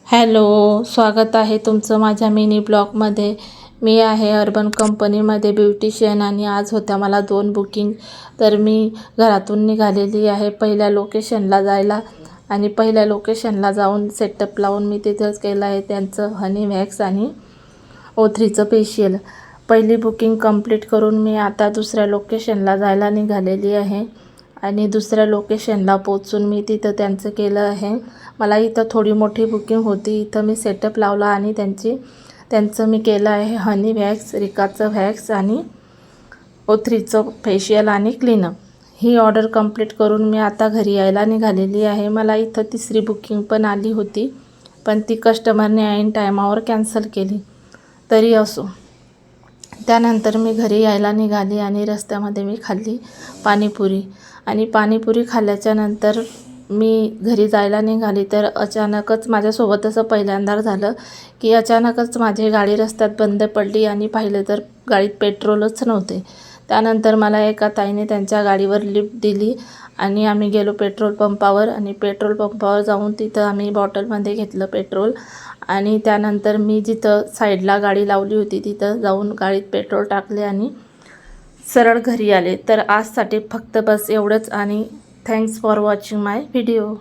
Hello, स्वागत आहे तुमचं माझ्या मिनी ब्लॉगमध्ये। मी आहे अर्बन कंपनीमध्ये ब्युटिशियन आणि आज होत्या मला 2 बुकिंग। तर मी घरातून निघालेली आहे पहिल्या लोकेशनला जायला आणि पहिल्या लोकेशनला जाऊन सेटअप लावून मी तिथेच केलं आहे त्यांचं हनी वॅक्स आणि O3चं फेशियल। पहिली बुकिंग कंप्लीट करून मी आता दुसऱ्या लोकेशनला जायला निघालेली आहे आणि दुसऱ्या लोकेशनला पोहोचून मी तिथं त्यांचं केलं आहे। मला इथं थोडी मोठी बुकिंग होती, इथं मी सेटअप लावला आणि त्यांचं मी केलं आहे हनी वॅक्स, रिकाचं वॅक्स आणि O3चं फेशियल आणि क्लीनअप। ही ऑर्डर कंप्लीट करून मी आता घरी यायला निघालेली आहे। मला इथं तिसरी बुकिंग पण आली होती, पण ती कस्टमरने ऐन टायमावर कॅन्सल केली। तरी असो, त्यानंतर मी घरी यायला निघाली आणि रस्त्यामध्ये मी खाल्ली पाणीपुरी आणि पाणीपुरी खाल्ल्याच्या नंतर मी घरी जायला निघाली तर अचानकच माझ्यासोबत असं पहिल्यांदा झालं की अचानकच माझी गाडी रस्त्यात बंद पडली आणि पाहिलं तर गाडीत पेट्रोलच नव्हते। त्यानंतर मला एका ताईने त्यांच्या गाडीवर लिफ्ट दिली आणि आम्ही गेलो पेट्रोल पंपावर आणि पेट्रोल पंपावर जाऊन तिथं आम्ही बॉटलमध्ये घेतलं पेट्रोल आणि त्यानंतर मी जिथं साईडला गाडी लावली होती तिथं जाऊन गाडीत पेट्रोल टाकले आणि सरळ घरी आले। तर आजसाठी फक्त बस एवढंच आणि thanks for watching my video.